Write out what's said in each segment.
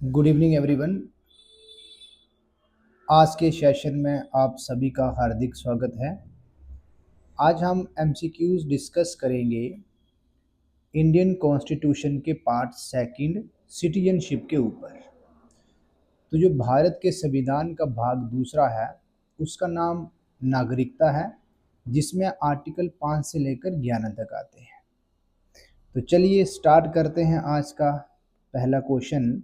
Good evening everyone. आज के session में आप सभी का हार्दिक स्वागत है। आज हम एमसीक्यूज डिस्कस करेंगे इंडियन कॉन्स्टिट्यूशन के पार्ट सेकंड सिटीजनशिप के ऊपर। तो जो भारत के संविधान का भाग दूसरा है उसका नाम नागरिकता है, जिसमें आर्टिकल 5 से लेकर 11 तक आते हैं। तो चलिए स्टार्ट करते हैं। आज का पहला क्वेश्चन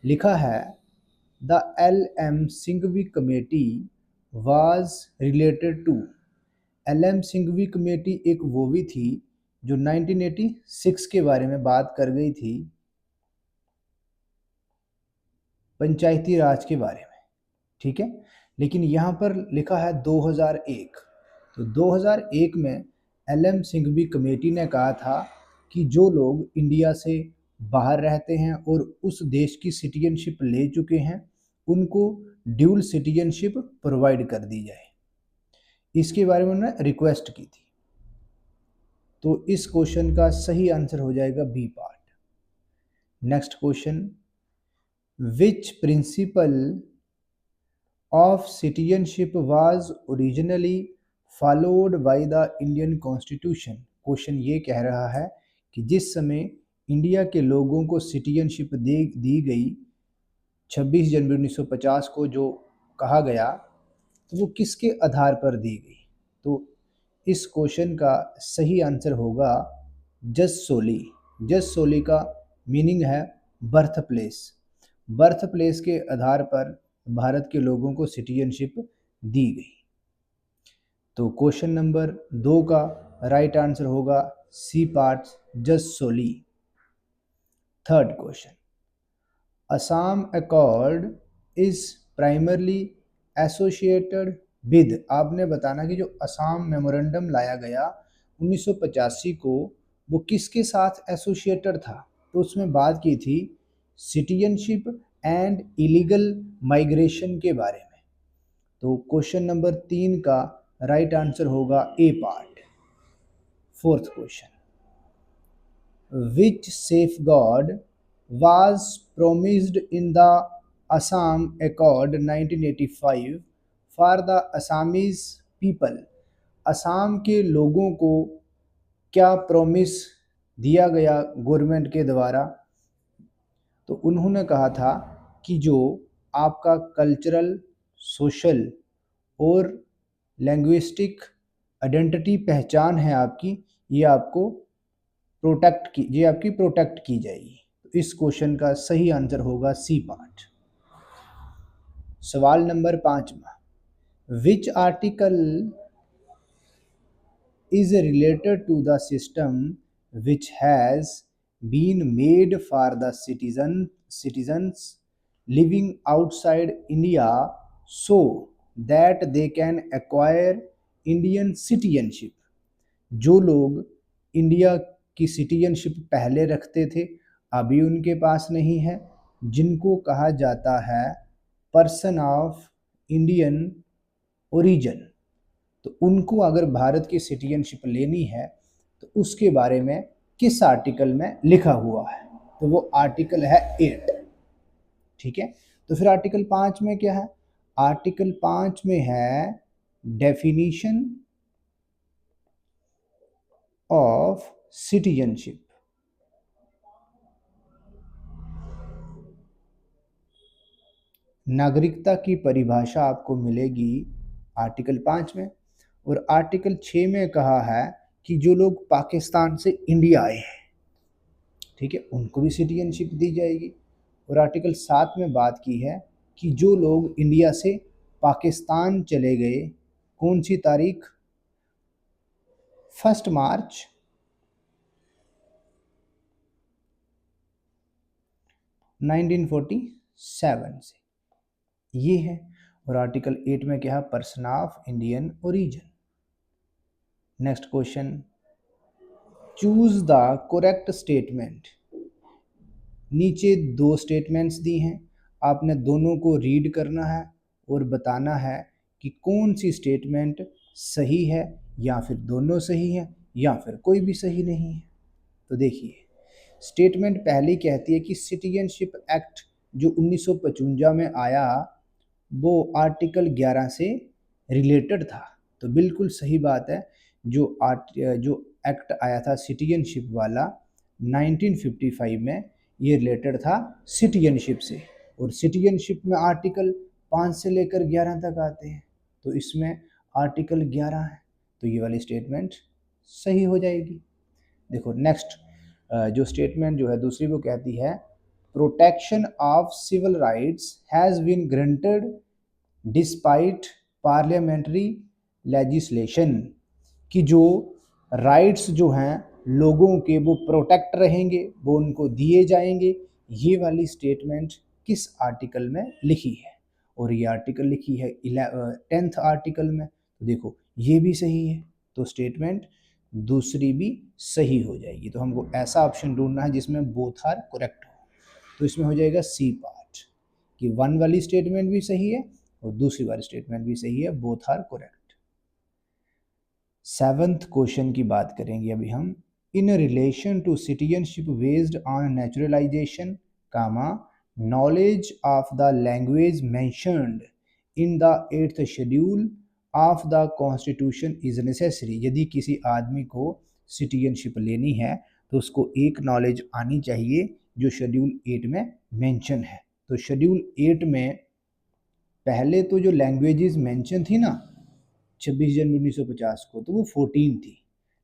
लिखा है, The L.M. Singhvi Committee was related to। L.M. Singhvi committee एक वो भी थी जो 1986 के बारे में बात कर गई थी, पंचायती राज के बारे में। ठीक है, लेकिन यहाँ पर लिखा है 2001। तो 2001 में एल.एम. सिंघवी कमेटी ने कहा था कि जो लोग इंडिया से बाहर रहते हैं और उस देश की सिटीजनशिप ले चुके हैं उनको ड्यूल सिटीजनशिप प्रोवाइड कर दी जाए। इसके बारे में उन्होंने रिक्वेस्ट की थी। तो इस क्वेश्चन का सही आंसर हो जाएगा B part. Next question, which principle of citizenship was originally followed by the Indian constitution. Question ये कह रहा है कि जिस समय इंडिया के लोगों को सिटीजनशिप दी गई 26 जनवरी 1950 को, जो कहा गया, तो वो किसके आधार पर दी गई। तो इस क्वेश्चन का सही आंसर होगा जस सोली। जस सोली का मीनिंग है बर्थ प्लेस। बर्थ प्लेस के आधार पर भारत के लोगों को सिटीजनशिप दी गई। तो क्वेश्चन नंबर 2 का राइट आंसर होगा C part, jus soli. Third question, Assam accord is primarily associated with. आपने बताना कि जो असम मेमोरेंडम लाया गया 1985 को, वो किसके साथ एसोसिएटेड था। तो उसमें बात की थी सिटीजनशिप एंड इलीगल माइग्रेशन के बारे में। तो क्वेश्चन नंबर 3 का राइट आंसर होगा A part. Fourth question, which safeguard was promised in the Assam Accord 1985 for the Assamese people। Assam के लोगों को क्या प्रॉमिस दिया गया गवर्नमेंट के द्वारा। तो उन्होंने कहा था कि जो आपका कल्चरल, सोशल और लैंग्विस्टिक आइडेंटिटी, पहचान है आपकी, ये आपकी प्रोटेक्ट की जाएगी। तो इस क्वेश्चन का सही आंसर होगा सी पार्ट। सवाल नंबर 5, which article is related to the system which has been made for the citizens living outside India so that they can acquire Indian citizenship. जो लोग इंडिया की सिटीजनशिप पहले रखते थे, अभी उनके पास नहीं है, जिनको कहा जाता है पर्सन ऑफ इंडियन ओरिजिन। तो उनको अगर भारत की सिटीजनशिप लेनी है तो उसके बारे में किस आर्टिकल में लिखा हुआ है। तो वो आर्टिकल है 8। ठीक है, तो फिर आर्टिकल 5 में क्या है। आर्टिकल 5 में है डेफिनेशन ऑफ सिटीजनशिप। नागरिकता की परिभाषा आपको मिलेगी आर्टिकल 5 में। और आर्टिकल 6 में कहा है कि जो लोग पाकिस्तान से इंडिया आए हैं, ठीक है, उनको भी सिटीजनशिप दी जाएगी। और आर्टिकल 7 में बात की है कि जो लोग इंडिया से पाकिस्तान चले गए, कौन सी तारीख, 1 मार्च 1947 से, ये है। और आर्टिकल 8 में क्या है, person of Indian origin. Next question, choose the correct statement. नीचे 2 स्टेटमेंट्स दी हैं, आपने दोनों को रीड करना है और बताना है कि कौन सी स्टेटमेंट सही है, या फिर दोनों सही है, या फिर कोई भी सही नहीं है। तो देखिए, स्टेटमेंट पहली कहती है कि सिटीजनशिप एक्ट जो 1955 में आया वो आर्टिकल 11 से रिलेटेड था। तो बिल्कुल सही बात है, जो एक्ट आया था सिटीजनशिप वाला 1955 में, ये रिलेटेड था सिटीजनशिप से। और सिटीजनशिप में आर्टिकल 5 से लेकर 11 तक आते हैं, तो इसमें आर्टिकल 11 है, तो ये वाली स्टेटमेंट सही हो जाएगी। देखो नेक्स्ट जो स्टेटमेंट जो है दूसरी वो कहती है protection of civil rights has been granted despite parliamentary legislation, कि जो राइट्स जो हैं लोगों के वो प्रोटेक्ट रहेंगे, वो उनको दिए जाएंगे। ये वाली स्टेटमेंट किस आर्टिकल में लिखी है? और ये आर्टिकल लिखी है 10th आर्टिकल में। तो देखो ये भी सही है, तो स्टेटमेंट दूसरी भी सही हो जाएगी। तो हमको ऐसा ऑप्शन ढूंढना है जिसमें बोथ आर करेक्ट हो। तो इसमें हो जाएगा सी पार्ट, कि 1 वाली स्टेटमेंट भी सही है और दूसरी वाली स्टेटमेंट भी सही है, both are correct. 7th question की बात करेंगे अभी हम। In relation to citizenship based on naturalisation comma knowledge of the language mentioned in the 8th schedule of the constitution is necessary. यदि किसी आदमी को सिटीजनशिप लेनी है तो उसको एक नॉलेज आनी चाहिए जो शेड्यूल 8 में मेंशन है। तो शेड्यूल 8 में पहले तो जो लैंग्वेजेस मेंशन थी ना 26 जनवरी 1950 को, तो वो 14 थी,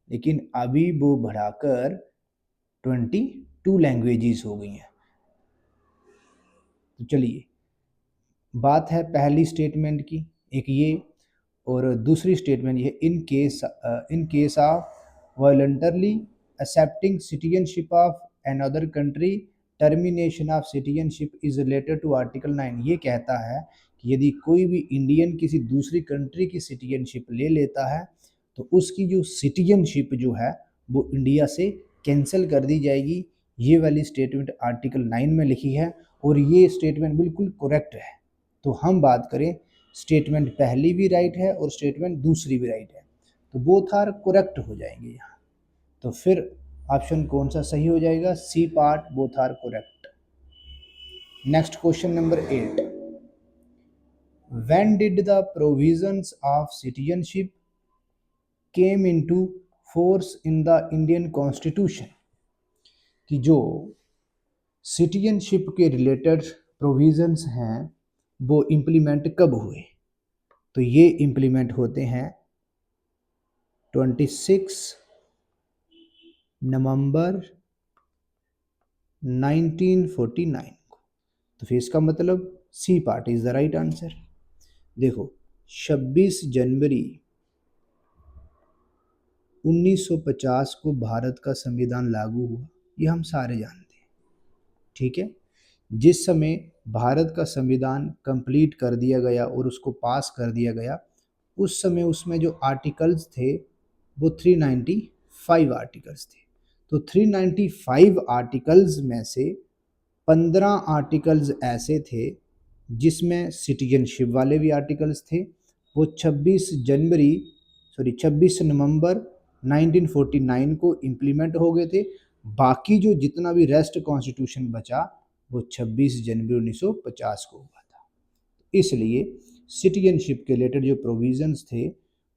लेकिन अभी वो बढ़ाकर 22 लैंग्वेजेस हो गई हैं। तो चलिए बात है पहली स्टेटमेंट की, एक ये, और दूसरी स्टेटमेंट ये, in case of voluntarily accepting citizenship of another country termination of citizenship is related to article 9। ये कहता है कि यदि कोई भी इंडियन किसी दूसरी कंट्री की सिटीजनशिप ले लेता है तो उसकी जो सिटीजनशिप जो है वो इंडिया से कैंसिल कर दी जाएगी। ये वाली स्टेटमेंट आर्टिकल 9 में लिखी है और ये स्टेटमेंट बिल्कुल करेक्ट है। तो हम बात करें स्टेटमेंट पहली भी राइट है और स्टेटमेंट दूसरी भी राइट है, तो बोथ आर करेक्ट हो जाएंगे यहाँ। तो फिर ऑप्शन कौन सा सही हो जाएगा? C part, both are correct. Next question number 8। When did the provisions of citizenship came into force in the Indian constitution, कि जो सिटीजनशिप के रिलेटेड प्रोविजंस हैं वो इम्प्लीमेंट कब हुए? तो ये इम्प्लीमेंट होते हैं 26 नवंबर 1949 को। तो फिर इसका मतलब C part is the right answer. देखो 26 जनवरी 1950 को भारत का संविधान लागू हुआ, ये हम सारे जानते हैं, ठीक है। जिस समय भारत का संविधान कंप्लीट कर दिया गया और उसको पास कर दिया गया, उस समय उसमें जो आर्टिकल्स थे वो 395 आर्टिकल्स थे। तो 395 आर्टिकल्स में से 15 आर्टिकल्स ऐसे थे जिसमें सिटीजनशिप वाले भी आर्टिकल्स थे, वो 26 नवंबर 1949 को इम्प्लीमेंट हो गए थे। बाकी जो जितना भी रेस्ट कॉन्स्टिट्यूशन बचा वो 26 जनवरी 1950 को हुआ था। इसलिए सिटीजनशिप के रिलेटेड जो प्रोविजंस थे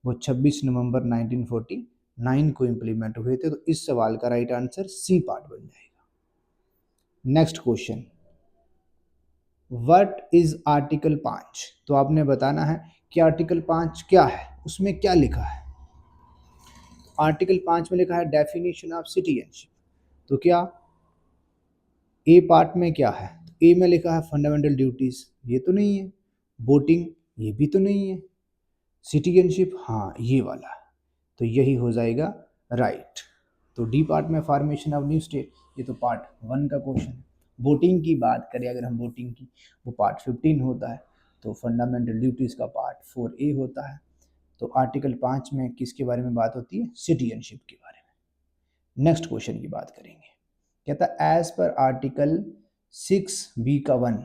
वो 26 नवंबर 1949 को इम्प्लीमेंट हुए थे। तो इस सवाल का राइट आंसर सी पार्ट बन जाएगा। Next question, what is article 5? तो आपने बताना है कि आर्टिकल 5 क्या है, उसमें क्या लिखा है। आर्टिकल 5 में लिखा है डेफिनेशन ऑफ सिटीजनशिप। तो क्या ए पार्ट में क्या है? ए में लिखा है फंडामेंटल ड्यूटीज, ये तो नहीं है। वोटिंग, ये भी तो नहीं है। सिटीजनशिप, हाँ ये वाला है, तो यही हो जाएगा राइट। तो डी पार्ट में फॉर्मेशन ऑफ न्यू स्टेट, ये तो पार्ट 1 का क्वेश्चन है। वोटिंग की बात करें अगर हम वोटिंग की, वो पार्ट 15 होता है। तो फंडामेंटल ड्यूटीज़ का पार्ट 4A होता है। तो आर्टिकल 5 में किसके बारे में बात होती है? सिटीजनशिप के बारे में। नेक्स्ट क्वेश्चन की बात करेंगे, कहता है एज पर आर्टिकल 6B का 1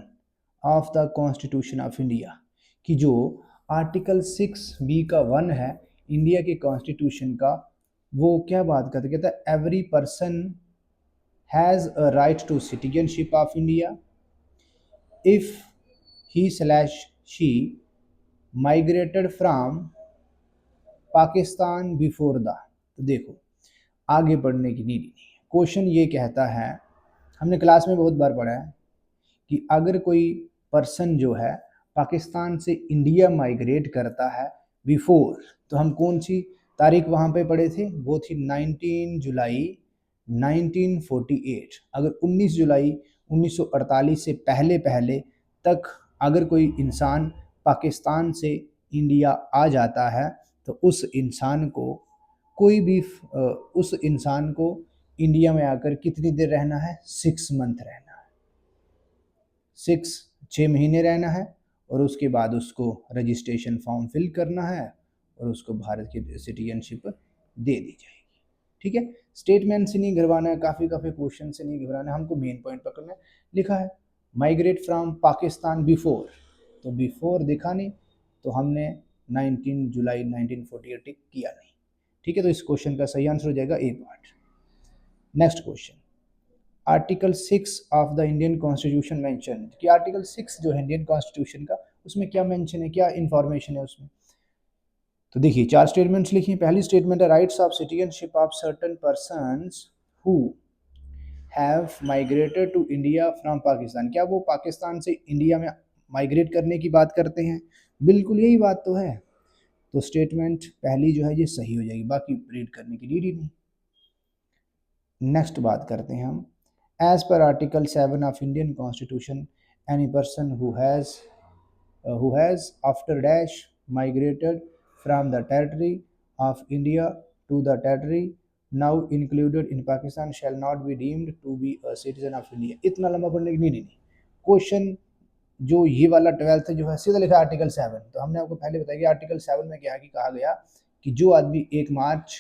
of the constitution of India, कि जो आर्टिकल 6B का 1 है इंडिया के कॉन्स्टिट्यूशन का, वो क्या बात करता है? कहता है every person has a right to citizenship of India if he slash she migrated from Pakistan before the. तो देखो, आगे बढ़ने की नीड नहीं है। क्वेश्चन ये कहता है, हमने क्लास में बहुत बार पढ़ा है कि अगर कोई पर्सन जो है पाकिस्तान से इंडिया माइग्रेट करता है बिफोर, तो हम कौन सी तारीख वहाँ पे पढ़े थे, वो थी 19 जुलाई 1948। अगर 19 जुलाई 1948 से पहले पहले तक अगर कोई इंसान पाकिस्तान से इंडिया आ जाता है, तो उस इंसान को कोई भी उस इंसान को इंडिया में आकर कितनी देर रहना है, 6 मंथ रहना है, 6 महीने रहना है, और उसके बाद उसको रजिस्ट्रेशन फॉर्म फिल करना है और उसको भारत की सिटीजनशिप दे दी जाएगी। ठीक है, स्टेटमेंट से नहीं घबराना है, काफ़ी क्वेश्चन से नहीं घबराना है, हमको मेन पॉइंट पकड़ना है। लिखा है माइग्रेट फ्रॉम पाकिस्तान बिफोर, तो बिफोर दिखा नहीं, तो हमने 19 जुलाई 1948 टिक किया नहीं। ठीक है, तो इस क्वेश्चन का सही आंसर हो जाएगा A part. Next question, article 6 of the Indian constitution mention, कि आर्टिकल 6 जो है इंडियन कॉन्स्टिट्यूशन का, उसमें क्या मेंशन है, क्या इंफॉर्मेशन है उसमें। तो देखिए 4 स्टेटमेंट्स लिखी हैं। पहली स्टेटमेंट है rights of citizenship of certain persons who have migrated to India from Pakistan. क्या वो पाकिस्तान से इंडिया में माइग्रेट करने की बात करते हैं? बिल्कुल यही बात तो है। तो स्टेटमेंट पहली जो है ये सही हो जाएगी, बाकी रीड करने की नीड ही नहीं। नेक्स्ट बात करते हैं हम, as per article 7 of Indian constitution any person who has after dash migrated from the territory of India to the territory now included in Pakistan shall not be deemed to be a citizen of India। इतना लंबा पढ़ने की नहीं। Question जो ये वाला 12th जो है सीधा लिखा आर्टिकल 7। तो हमने आपको पहले बताया कि आर्टिकल 7 में क्या कि कहा गया कि जो आदमी 1 मार्च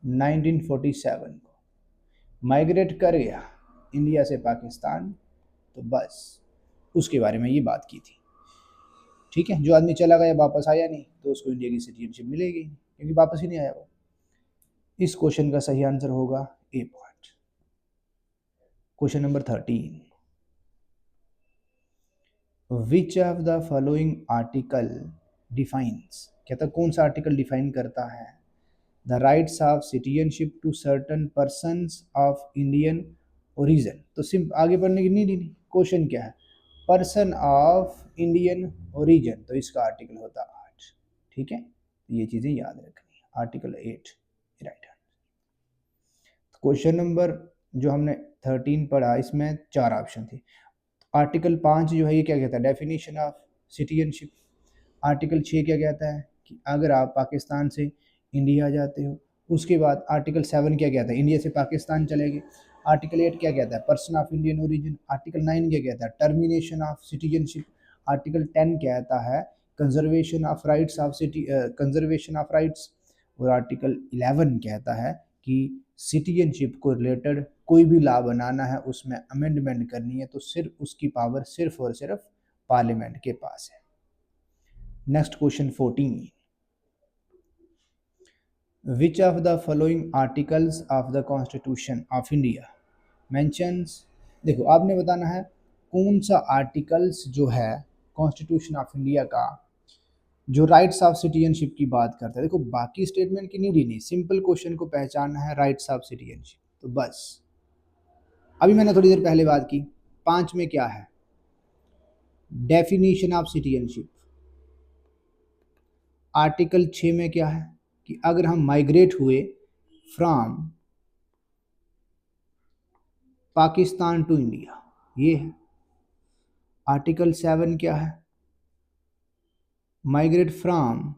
1947 को माइग्रेट कर गया इंडिया से पाकिस्तान, तो बस उसके बारे में ये बात की थी। ठीक है, जो आदमी चला गया वापस आया नहीं, तो उसको इंडिया की सिटीजनशिप मिलेगी, क्योंकि वापस ही नहीं आया वो। इस क्वेश्चन का सही आंसर होगा A point. Question number 13, which of the following article defines, कहता कौन सा आर्टिकल डिफाइन करता है the rights of citizenship to certain persons of Indian origin. तो सिर्फ आगे बढ़ने की नहीं। क्वेश्चन क्या है, पर्सन ऑफ इंडियन ओरिजिन, तो इसका आर्टिकल होता 8। ठीक है, ये चीज़ें याद रखनी, आर्टिकल 8 राइट। क्वेश्चन नंबर जो हमने 13 पढ़ा, इसमें 4 ऑप्शन थे। आर्टिकल 5 जो है ये क्या कहता है, डेफिनेशन ऑफ सिटीजनशिप। आर्टिकल 6 क्या कहता है कि अगर आप पाकिस्तान से इंडिया जाते हो। उसके बाद आर्टिकल 7 क्या कहता है, इंडिया से पाकिस्तान चले गए। आर्टिकल 8 क्या कहता है, person of Indian origin. Article 9 क्या कहता है, टर्मिनेशन ऑफ सिटीजनशिप। आर्टिकल 10 कहता है conservation of rights of conservation of rights. और आर्टिकल 11 कहता है कि सिटीजनशिप को रिलेटेड कोई भी लॉ बनाना है, उसमें अमेंडमेंट करनी है, तो सिर्फ उसकी पावर सिर्फ और सिर्फ पार्लियामेंट के पास है। Next question 14, which of the following articles of the constitution of India mentions. देखो आपने बताना है कौन सा आर्टिकल्स जो है कॉन्स्टिट्यूशन ऑफ इंडिया का जो राइट्स ऑफ सिटीजनशिप की बात करता है। देखो बाकी स्टेटमेंट की नहीं, सिंपल क्वेश्चन को पहचानना है, राइट्स ऑफ सिटीजनशिप। तो बस अभी मैंने थोड़ी देर पहले बात की, 5 में क्या है, डेफिनेशन ऑफ सिटीजनशिप। आर्टिकल 6 में क्या है कि अगर हम माइग्रेट हुए फ्रॉम पाकिस्तान टू इंडिया, ये है। आर्टिकल 7 क्या है, migrate from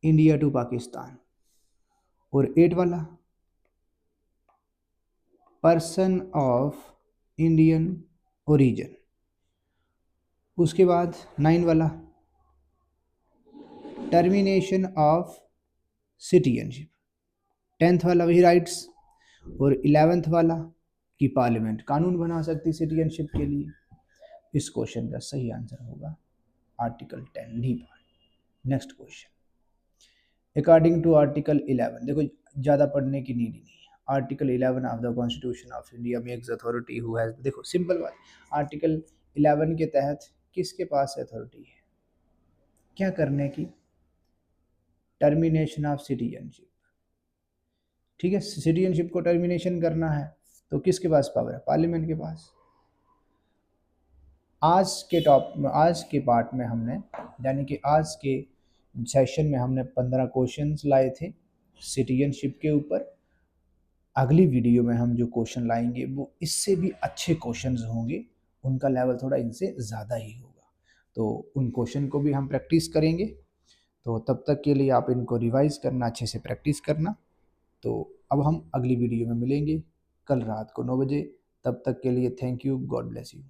India to Pakistan. और 8 वाला पर्सन ऑफ इंडियन ओरिजिन। उसके बाद 9 वाला टर्मिनेशन ऑफ सिटीजनशिप। 10th वाला वही राइट्स। और 11th वाला कि पार्लियामेंट कानून बना सकती सिटीजनशिप के लिए। इस क्वेश्चन का सही आंसर होगा article 10 D part. Next question, according to article 11, देखो ज़्यादा पढ़ने की नीड ही नहीं है। Article 11 of the constitution of India makes authority who has, देखो सिंपल बात, आर्टिकल 11 के तहत किसके पास अथॉरिटी है क्या करने की? Termination of citizenship. ठीक है, सिटीजनशिप को टर्मिनेशन करना है तो किसके पास पावर है? पार्लियामेंट के पास। आज के पार्ट में हमने, यानी कि आज के सेशन में हमने 15 क्वेश्चंस लाए थे सिटीजनशिप के ऊपर। अगली वीडियो में हम जो क्वेश्चन लाएंगे वो इससे भी अच्छे क्वेश्चंस होंगे, उनका लेवल थोड़ा इनसे ज़्यादा ही होगा, तो उन क्वेश्चन को भी हम प्रैक्टिस करेंगे। तो तब तक के लिए आप इनको रिवाइज करना, अच्छे से प्रैक्टिस करना। तो अब हम अगली वीडियो में मिलेंगे कल रात को 9 बजे। तब तक के लिए thank you, God bless you.